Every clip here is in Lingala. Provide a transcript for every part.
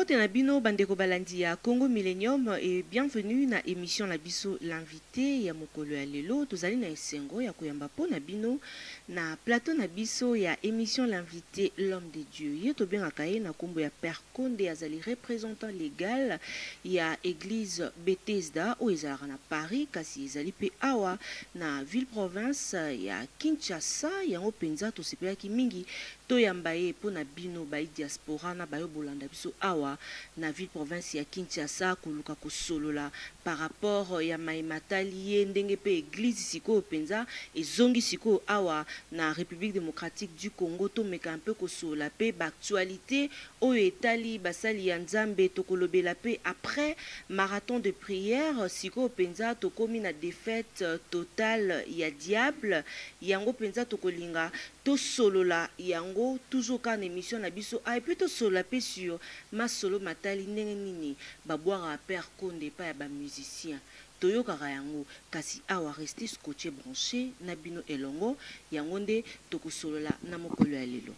Mbote na bino bandeko balandi ya Congo Millennium et bienvenue na émission la biso l'invité ya mokolo ya lelo tozali na esengo ya koyamba po na bino na plateau na biso ya émission l'invité l'homme de Dieu ye to bengaka ye na kombo ya Père Konde azali représentant légal ya église Bethesda o ezalaka na Paris kasi ezali pe awa na ville province ya Kinshasa yango penza tosepelaki mingi toyamba ye po na bino bai diaspora na bayo bolanda biso awa na ville province ya Kinshasa koluka kosolola par rapport ya maimatali ye ndenge pe église siko penza ezongi siko awa na République démocratique du Congo to meka un peu kosolola pe ba actualité oyo etali basali ya Nzambe tokolobela pe après marathon de prière siko penza tokomi na défaite totale ya diable yango penza tokolinga to solola yango toujours quand émission na biso et puis to solola pe sur ma solo matali ndenge nini babwara Père Konde pa ya ba musicien toyokaka yango kasi awa rester scotché branché na bino elongo yango nde tokosolola na mokolo ya lelo.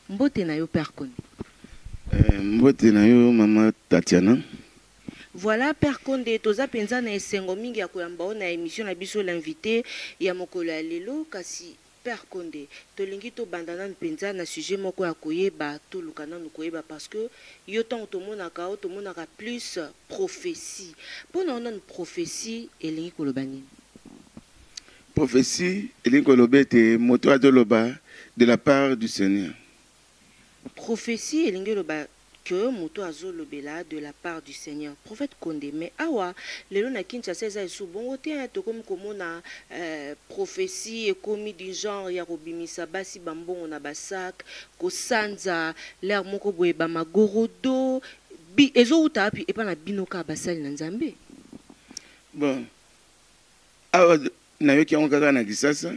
Mbote na yo Père Konde. Mbote na yo Mama Tatiana. Voilà Père Konde toza penza na esengo mingi ya koyamba na émission na biso l'invité ya mokolo ya lelo kasi Père Konde tolingi to bandana penza na sujet moko ya koyeba to lukana no koyeba parce que yo tant to monaka plus prophétie pona on a une prophétie elingi kolobani Prophétie elingi kolobete moto azoloba de la part du Seigneur. Prophétie elingi loba que moto azolobela de la part du Seigneur. Prophète Konde mais awa lelo na Kinshasa eza esu bongo te to comme komona prophétie ekomi du genre ya kobimisa basi bambongo na basak kosanza l'air moko boye ba magorodo bi ezo uta api epa na binoka basali na Nzambe. Bon awa na yo kiango kaka na Kisasa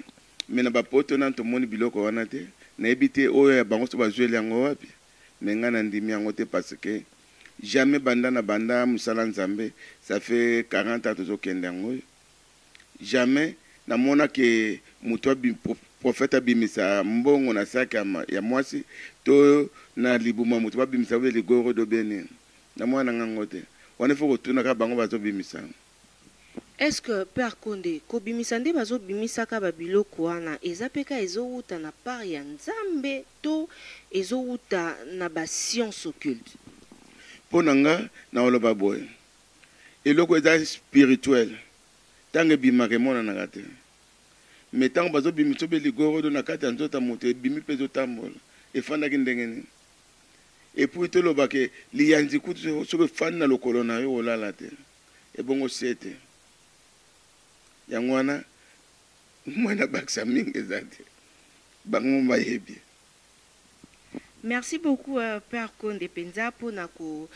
mais na bapoto na to moni biloko wana te na ebite oyo ya bango so bazweli yango wapi menga na ndimi yango te parce que jamais banda na banda musala Nzambe ça fait 40 ans tozo kende yango jamais na mona ke muto prophète abimisa mbongo na saki ya mwasi to na libuma muto abimisa le ligoro do bene na mwana ngango te wana foko tuna ka bango bazo bimisa. Est-ce que Père Konde ko bimisa nde bazo bimisa ka babiloko wana ezapeka ezouta na part ya Nzambe to ezouta na ba science occulte? Ponanga na oloba boy eloko eza spirituel tange bimaka mona na kate mais tango bazo bimisa be ligoro do na kate nzota moto bimi pezo tambola efanda ki ndenge ni et puis to loba ke liyanzi kutu so be fanda lokolo na yo olala te e bongo sete yangwana mwana baksa mingi zate bango mayebi. Merci beaucoup Père Konde penza pona ko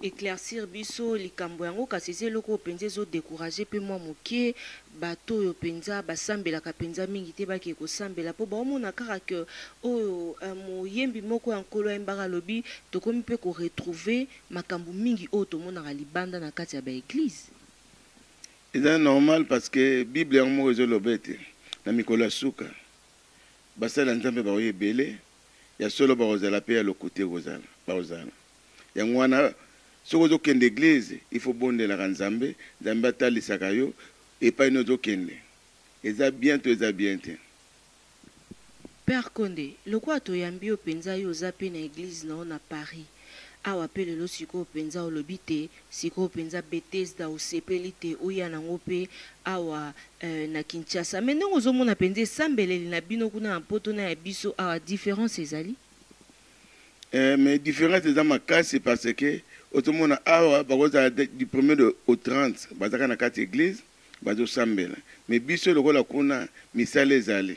éclaircir biso likambo yango kasi loko penza zo décourager pe moi mokie bato yo penza basambela ka penza mingi te ba ke ko sambela po ba omona kaka que oyo moyembi moko ya nkolo embara lobi to komi pe ko retrouver makambu mingi o to mona libanda na kati ya ba église. C'est normal parce que Bible en mot lobete na mikolo suka basala Nzambe ba oyebele ya solo ba ozala pe ya lokote ozala ba ozala ya ngwana soko zo kende église il faut bondela ka Nzambe Nzambe atalisaka yo et pas no zo kende eza bien te. Père Konde lokwa to yambi o penza yo za pe na église na Paris awa pe lelo siko penza olobite siko penza Bethesda o sepelite oya nango pe awa na Kinshasa mais ndongo zo mona penze sambeleli na bino kuna poto na ya biso awa différence ezali mais différence eza makasi parce que otomona awa bakoza du 1er au 30 bazaka na kati église bazo sambela mais biso lokola kuna misale ezali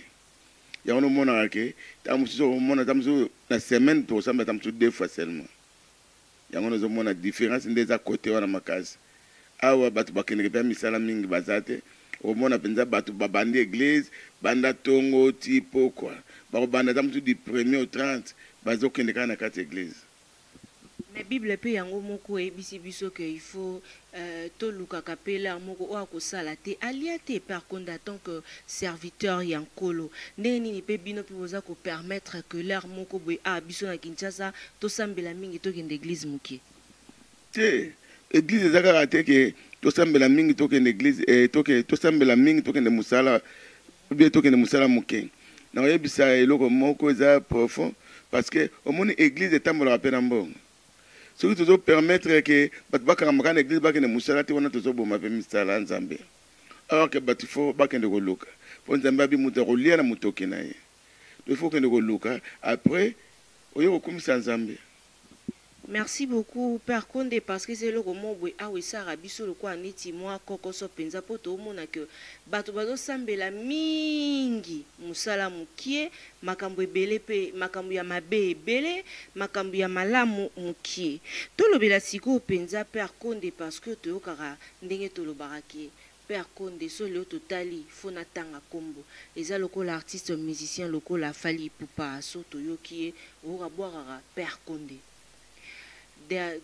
yango mona ke tamuso mona tamuso na semaine to sambela tamuso 2 fois seulement yango nozo mona différence ndeza côté wana makasi awa batu bakende pe misala mingi bazate o mona penza batu babandi église banda tongo tipo quoi ba banda tamuso du 1er au 30 bazo kende kana kati église. Mais Bible pe yango moko ebisi biso que il faut to luka kapela moko o akosala te alia te Père Konde en tant que serviteur yankolo ndenge nini pe bino pe boza ko permettre que l'air moko boy a biso na Kinshasa to sambela mingi to kende église mukie. te église eza kaka te ke tosambela mingi tokende église tosambela mingi tokende mosala ubie tokende mosala moke na oyebisa eloko moko eza profond parce que omoni église etambolaka mpe na mbongo soki tozopermettre ke bato bakangamaka na église bakende mosala te wana tozoboma mpe misala ya nzambe alors ke bato fo bakende koluka mpo nzambe abi moto akolia na motoki na ye to ifo okende koluka après oye kokumisa nzambe. Merci beaucoup Père Konde parce que c'est le roman où awesa rabiso le quoi neti moi kokoso penza poto mona que bato bazo sambela mingi musala mukie makambo ebele pe makambo ya mabe ebele makambo ya malamu mukie to lobela siko penza Père Konde parce que to kara ndenge to lobaraki Père Konde so le totali fona tanga kombo eza lokola artiste musicien lokola Fally Ipupa so to yokie o rabwara Père Konde.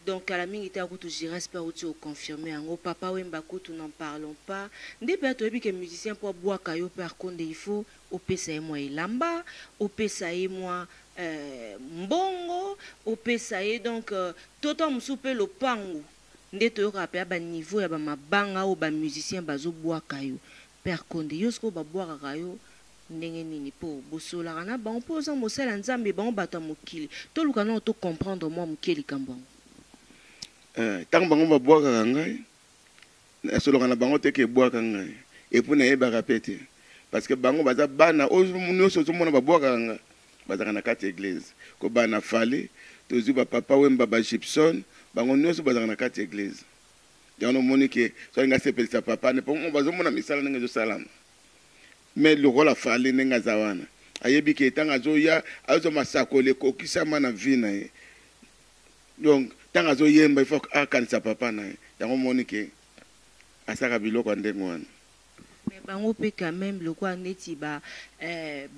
Donc à la mingi ta kutu j'espère que tu confirmer en papa Wemba kutu n'en parlons pas ndé peut être que musicien pour boire kayo Père Konde il faut opesa et moi ilamba opesa et moi mbongo opesa et donc toto msupe lo pangu ndé to rapper ba niveau ya ba mabanga ou ba musicien bazo boire kayo Père Konde yosko ba boire kayo ndenge nini po bosola na ba on pose en mosala nzambe ba on bata mokili to luka na to comprendre moi mokili kambongo. Tant bango babwaka ngai nasoloka na bango te ke bwaka ngai epu na yebaka pete parce que bango baza bana oyo nyonso ozomona babwaka nga bazaka na kati église ko bana Fally tozwi bapapa Wemba ba Gibson bango nyonso bazaka na kati église yango omoni ke soki nga sepelisa papa ne po bazomona misala ndenge ezosalama mais lokola Fally ndenge aza wana ayebi ke ntango azoya azomasakoli ekokisama na vi na ye donc tant azo yemba il faut akanisa papa na yango moni ke asaka biloko ndenge wana mais bango pe quand même le quoi neti ba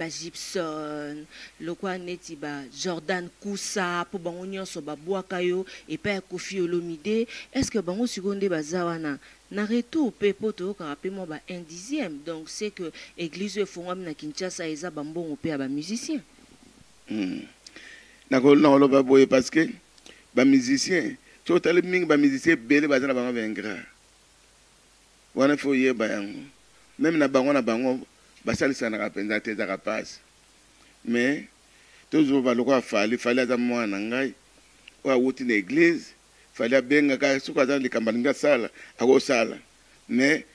Gibson le quoi neti ba Jordan Kusa pour bango nyonso ba bwaka yo et pas Koffi Olomide est-ce que bango seconde baza wana na retour pe poto ka pe mo ba 1/10 donc c'est que église efongwami na Kinshasa eza ba mbongo pe ba musicien na ko na lo ba boye parce que ba musicien to tali mingi ba musicien bele bazana bango bengra wana fo ye ba yango même na bango basalisa na kapenza te za kapasi mais toujours ba lokwa Fally aza mwana ngai wa wuti na église Fally benga ka suka za likambalinga sala akosala mais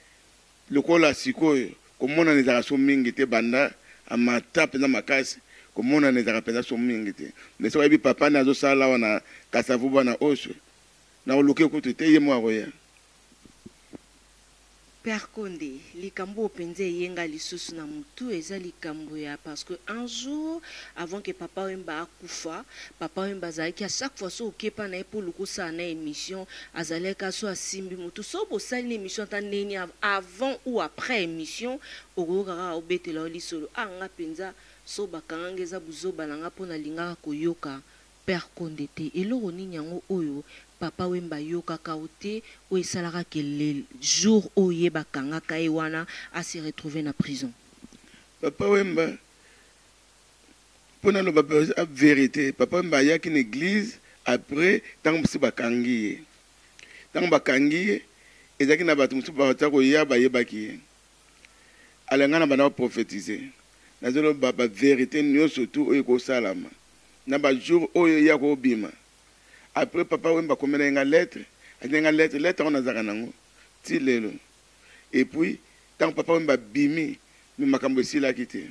lokola sikoyo komona nezaka so mingi te banda amata penza makasi komona nezaka penza so mingi te mais so yebi papa na zo sala wana kasavu bana oso na oluke kutu te ye mwa koya. Père Konde likambo penze yenga lisusu na mutu eza likambo ya parce que un jour avant que papa Wemba akufa papa Wemba zaki à chaque fois so okepa na pour luko sa na émission azaleka so asimbi mutu so bo sali émission ta neni avant ou après émission okokaka obetela lisolo anga penza so bakanga eza buzoba nanga pona linga koyoka Père Konde te eloko nini yango oyo papa Wemba yoka kaote o esalaka que le jour où yeba kanga kaiwana a se retrouver na prison. Papa Wemba pona lo papa a vérité papa Wemba ya ki église après tant musi bakangi tant bakangi ezaki na batu musu ba ko ya ba yebaki alanga na bana prophétiser nazolo baba vérité nyo surtout o ko salama na ba jour oyo ya ko bima. Après papa Wemba komena nga lettre on a zaka nango ti lelo et puis tant papa Wemba bimi mi makambo sila kité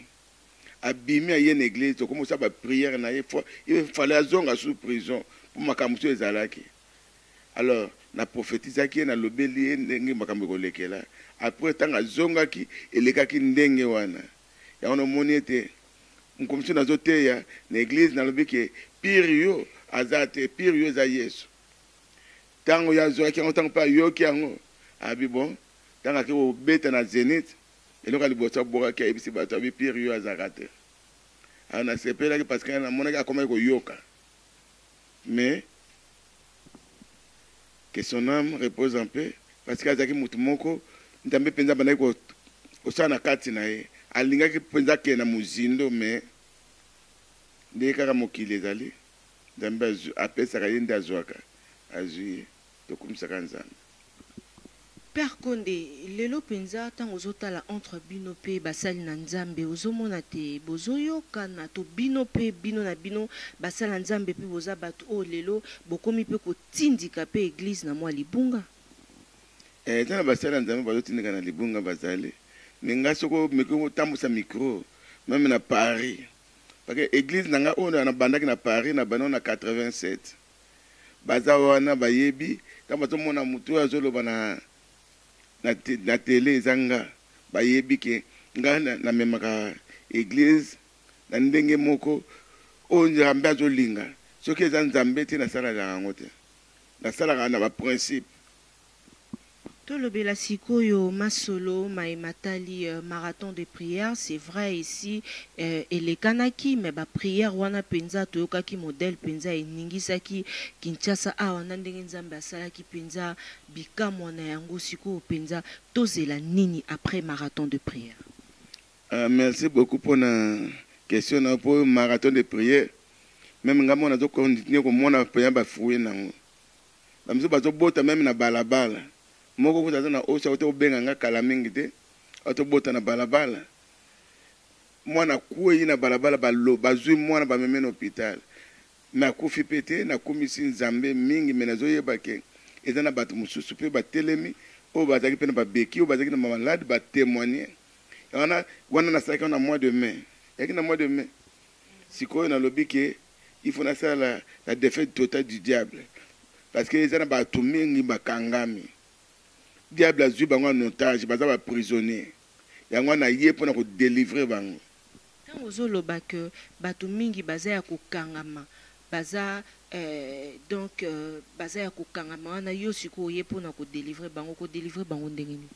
abimi aye na église to commence ba prière na ye fois il fallait azonga sous prison pour makambo so ezalaki alors na prophétisaki na lobeli ndenge makambo kolekela après tant azonga ki elekaki ndenge wana ya ono moni ete nkomisi na zoteya na église na lobiki pire yo azate pire yo za Yesu tango ya zo ki ontango pa yo ki yango abi bon tango ki obeta na Zenith eloko libosa boka ki ebisi bato abi pire yo azakate ana sepela ki parce que na mona ka koma ko yoka mais que son âme repose en paix parce que azaki mutu moko ndambe penza bana ko osana kati na ye alingaki penza ke na muzindo mais ndeka kama mokili ezali ndambe apesaka ye nde azwaka azwi tokumisaka nzambe. Père Konde, lelo penza tango ozotala entre bino pe basali na nzambe ozomona te bozoyoka na to bino pe bino na bino basali na nzambe pe boza bato o lelo bokomi pe kotindika pe église na mwa libunga. Tana basali na nzambe bazotindika na libunga bazali. Mais nga soko meko tambusa micro même na Paris. Parce que église nanga ona na bandaki na Paris na bano na 87. Baza wana bayebi kama tomona mutu azoloba na télé zanga bayebi ke nga na memaka église na ndenge moko onja mbe azolinga soki eza nzambe te nasala yango te nasalaka na ba principe. Tolobela sikoyo masolo maimatali marathon de prière, c'est vrai ici elekanaki mais ba prière wana penza toyokaki modèle penza eningisaki Kinshasa awa na ndenge nzambe asalaki penza bikamwa na yango sikoyo penza tozela nini après marathon de prière. Merci beaucoup pour la question pour marathon de prière. Même nga mona zo continuer ko mona prière ba fouiller nango. Ba mzo bazo bota même na balabala. Moko kuzaza na osa oto benga nga kala mingi te oto bota na balabala mwana kuwe na balabala balo bazui mwana ba meme na hôpital na kufi pete na komisi nzambe mingi menazo yeba ke eza na bato mususu pe batelemi o bazaki pe na babeki o bazaki na malade ba témoigner wana na saka na mois de mai yaki na mois de mai sikoyo na lobi ke il faut na sala la défaite totale du diable parce que eza na bato mingi bakangami. Diable a zui bango en otage, baza ba prisonnier. Yango na ye pona ko délivrer bango. Tango zoloba que bato mingi baza ya kokangama, baza donc baza ya kokangama wana yo siko ye pona ko délivrer bango ndenge ni.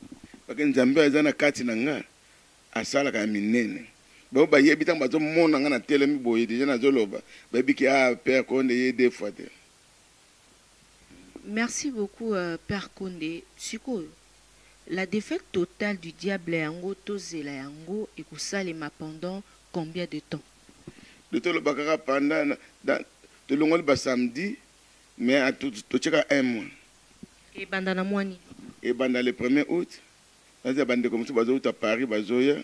Parce que nzambe eza na kati na nga asala ka minene. Ba ba yebi tango bazo mona nga na telemi boye déjà na zoloba. Ba bi ki Père Konde ye deux fois te. Merci beaucoup, Père Konde. Sikoyo, la défaite totale du diable yango tozela yango et kosalema pendant combien de temps? De tout le bakara pendant de longoli ba samedi, mais à tout tcheka un mois. Et bandana mwani? Et pendant le 1er août, on a bandé comme ça bazo à Paris bazoya.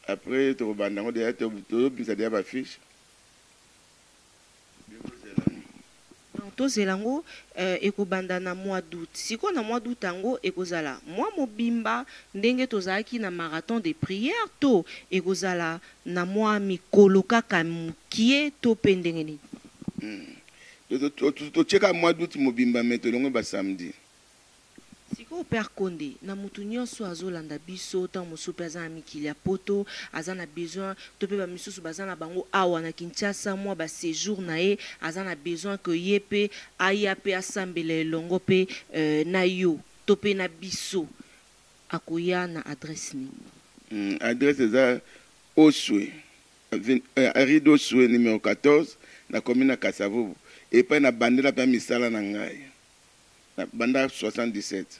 Après to bandango déjà to bisa déjà ba fiche. Tozelango ekobanda na mois d'août. Siko na mois d'août ango ekozala mois mobimba ndenge tozalaki na marathon de prière to ekozala na mois mikolo kaka mukie to pe ndenge nini. To cheka mois d'août mobimba mais to longo ba samedi. Siko Père Konde na mutu nyonso azolanda biso ta mosupe aza na mikili ya poto aza na besoin to pe ba misusu baza na bango awa na Kinshasa mwa ba séjour na ye aza na besoin que ye pe aya pe asambela elongo pe na yo to pe na biso akoya na adresse ni. Adresse eza Oswe Arido Oswe numéro 14 na commune na Kasavubu et pa na bandela pa misala na ngai. Banda 77.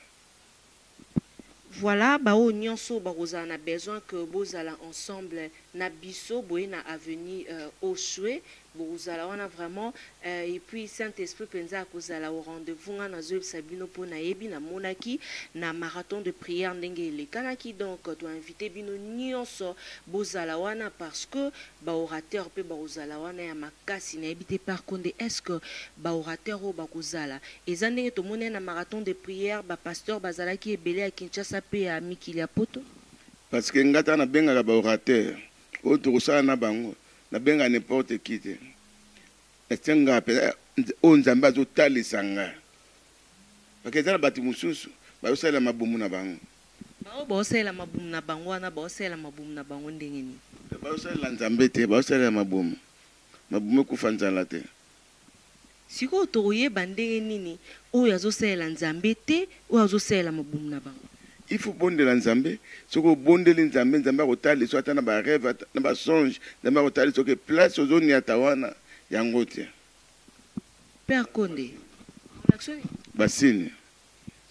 Voilà, bao nyonso baroza na besoin que bozala ensemble na biso boye na avenue Oshwe bozala wana vraiment et puis Saint-Esprit penza kozala au rendez-vous na zo sabino po na yebi na monaki na marathon de prière ndenge le kanaki donc to inviter bino nyonso bozala wana parce que ba orateur pe bozala wana ya makasi na yebite par Konde est-ce que ba orateur o bakozala eza ndenge to mona na marathon de prière ba pasteur bazala ki ebele ya Kinshasa pe ya mikili ya poto parce que ngata na benga ba orateur o to kosala na bango na benga n'importe qui te estenga pe o nzambe azotalisa nga parce que ezala bati mususu bayosala mabumu na bango baosala mabumu na bango wana baosala mabumu na bango ndenge nini bayosala nzambe te bayosala mabumu kufa nzala te siko toyeba ndenge nini oyo azosala nzambe te oyo azosala mabumu na bango il faut bondela nzambe soko bondeli nzambe nzambe akotali so ata na ba rêve na ba songe nzambe akotali so ke place ozoni atawana yango te. Père Konde basini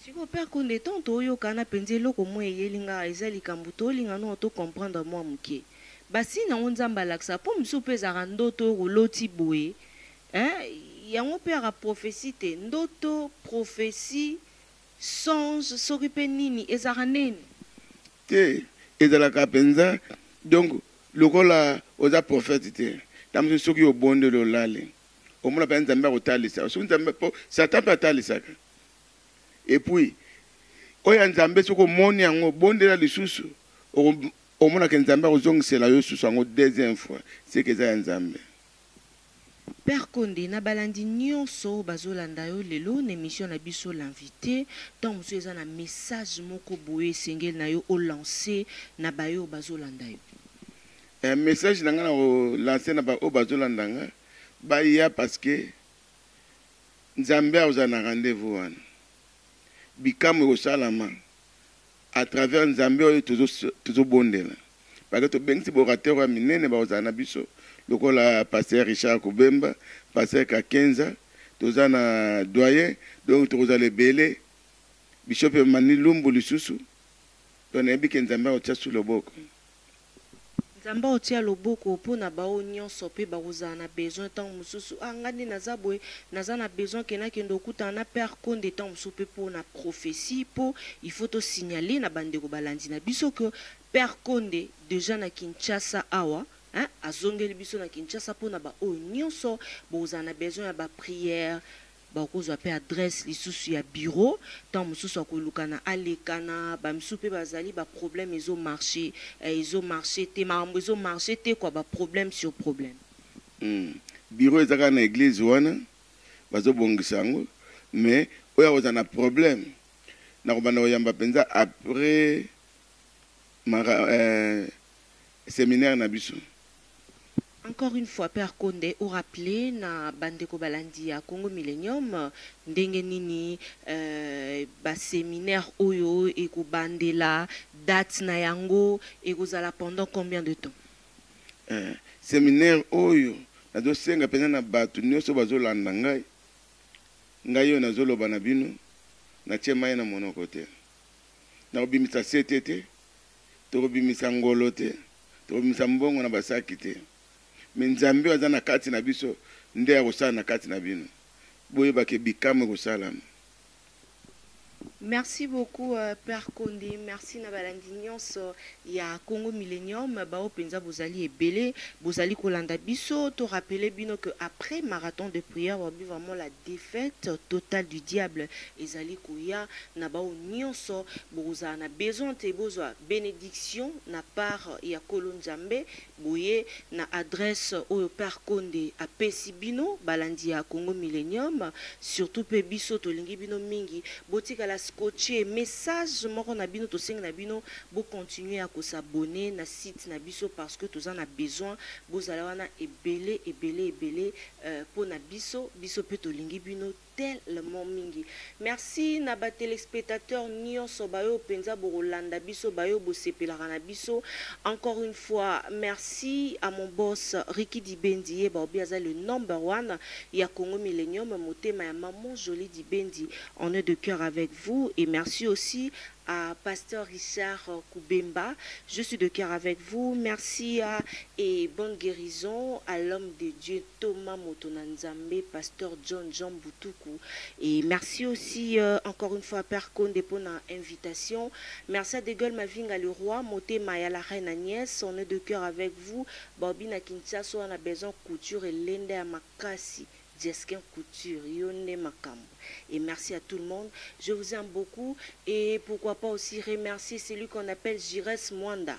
siko Père Konde tonto oyo kana penze loko mo eyelinga eza likambo to linga no to comprendre moi muke basini ngo nzamba laksa po mso peza ndoto roloti boye yango pe aka prophétie te ndoto prophétie songe soki mpe nini ezalaka nini te ezalaka mpenza donc lokola oza prophète te tamoso soki obondeli olale omona mpenza nzambe akotalisaka soki nzambe mpo satan mpe atalisaka epuis oyo ya nzambe soki omoni yango obondela lisusu omonaka nzambe akozongisela yo susu yango deuxième fois seke eza ya nzambe. Père Condé na balandi nyonso bazolanda yo lelo na émission na biso l'invité tant mosu eza na message moko boye esengeli na yo olancer na bayo bazolanda yo. Message na nga na olancer na bayo bazolanda nga baya parce que nzambe aza na rendez-vous wana bikamu ekosalama à travers nzambe oyo tozobondela parce que tobengisi borateur ya minene bakozala na biso lokola pasteur Richard Kubemba, pasteur Kakenza, toza na doyen, donc tokozala ebele bishop Mani Lumbu lisusu tonayebi ke nzambe otia su loboko. Nzambe otia loboko mpona bao nyonso mpe bakozala na besoin ntango mosusu nga nde naza boye naza na besoin kenakende okutana na Père Condé ntango mosusu mpe mpona prophétie mpo il faut tosignale na bandeko balandi na biso ke Père Condé déjà na Kinshasa awa azongeli biso na Kinshasa mpona baoyo nyonso bozala na besoin ya baprière bakozwa mpe adresse lisusu ya bureau ntango mosusu akoluka na alekana bamisusu mpe bazali baproblème ezomarché te makambo ezomarché te kwa baproblème sur problème. Bureau ezaka na église wana bazobongisa yango mais oyo akozala na problème nakobanda koyamba mpenza après séminaire na biso. Encore une fois, Père Condé, au rappelé na bandeko balandi ya Congo Millennium, ndenge nini séminaire oyo et ko bandela date na yango et kozala pendant combien de temps? Séminaire oyo nazo senga pena na batu nyonso bazolanda ngai yo nazoloba na bino na tie mai na monoko te na obimisa sete te to obimisa ngolo te to obimisa mbongo na basaki te. Mais nzambe aza na kati na biso nde ya kosala na kati na bino boyeba ke bikamu kosalama. Merci beaucoup Père Condé, merci na balandi nyonso ya Congo Millennium bao penza bozali ebele bozali kolanda biso to rappeler bino que après marathon de prière on vit vraiment la défaite totale du diable ezali koya na bao nyonso bozala na besoin te bozwa bénédiction na part ya Kolonzambe boye na adresse au Père Condé a pesi bino balandi ya Congo Millennium surtout pe biso to lingi bino mingi botika la scotché message moko na bino to seng na bino bo continuer à s'abonner na site na biso parce que tous en a besoin bozala wana ebele pour na biso pe to lingi bino tellement mingi. Merci na ba téléspectateurs nyonso bayo penza bo Rolanda biso bayo bo sepelaka na biso. Encore une fois merci à mon boss Ricky Dibendi ba obiaza le number 1 ya Congo Millennium motema ya maman Jolie Dibendi. On est de cœur avec vous et merci aussi à Pasteur Richard Kubemba. Je suis de cœur avec vous. Merci et bonne guérison à l'homme de Dieu Thomas Motonanzambe, Pasteur Jean Boutoukou. Et merci aussi encore une fois à Père Condé pour l'invitation. Merci à Degueule Mavinga le roi, Moté Maya la reine Agnès. On est de cœur avec vous. Bobina Kinshasa, on a besoin de couture et l'ende à Makasi. Jeskin Couture, Yone Makambo. Et merci à tout le monde. Je vous aime beaucoup. Et pourquoi pas aussi remercier celui qu'on appelle Jires Mwanda.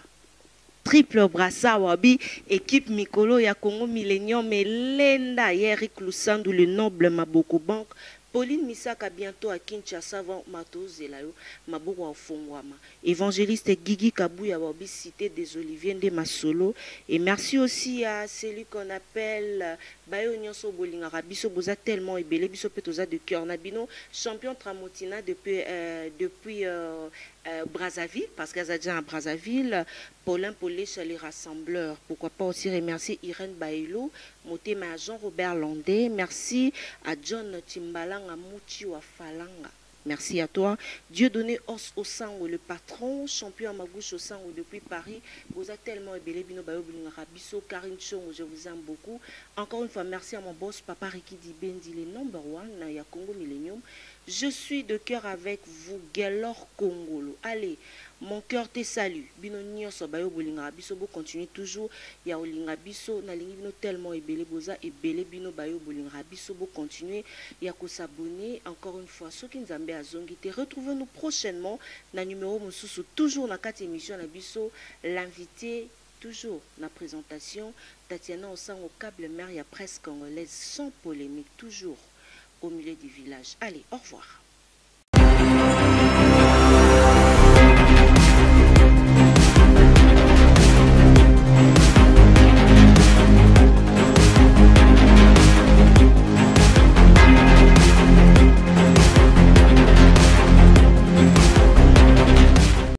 Triple Brassa Wabi, équipe Mikolo ya Congo Millennium et Lenda Eric Lusandou, le noble Maboko Bank. Pauline Misaka bientôt à Kinshasa avant Matozelayo, Maboko Fongwama. Évangéliste Guigui Kabouya Wabi, cité des Oliviers de Masolo. Et merci aussi à celui qu'on appelle Bayo Nyonso Bolinga Rabiso Boza tellement ébélé, Biso Petoza de cœur Nabino, champion Tramotina depuis Brazzaville, parce qu'elle a déjà à Brazzaville, Paulin Polish, les rassembleurs. Pourquoi pas aussi remercier Irène Bailo, Moté à Jean-Robert Landé, merci à John Timbalanga Mouchi Wafalanga. Merci à toi. Dieu donné os au sang, le patron, champion à ma gauche au sang depuis Paris. Vous êtes tellement ébélé, Bino Bayo Rabiso, Karine Chong, je vous aime beaucoup. Encore une fois, merci à mon boss, Papa Riki Dibendi, le number one, Naya Congo Millennium. Je suis de cœur avec vous, Galor Congolo. Allez, mon cœur te salue. Bino Nyoso Bayo Bolinga Biso, bo continue toujours. Ya Olinga Biso, Nalingi Bino tellement ébélé, Boza, ébélé Bino Bayo Bolinga Biso, bo continue. Ya ko s'abonner. Encore une fois, ceux qui nous ont Zongité, retrouvez-nous prochainement dans le numéro Moussou, toujours dans 4 émissions, l'invité, toujours dans la présentation, Tatiana au sang au câble mère, il y a presque congolaise, sans polémique, toujours au milieu du village. Allez, au revoir.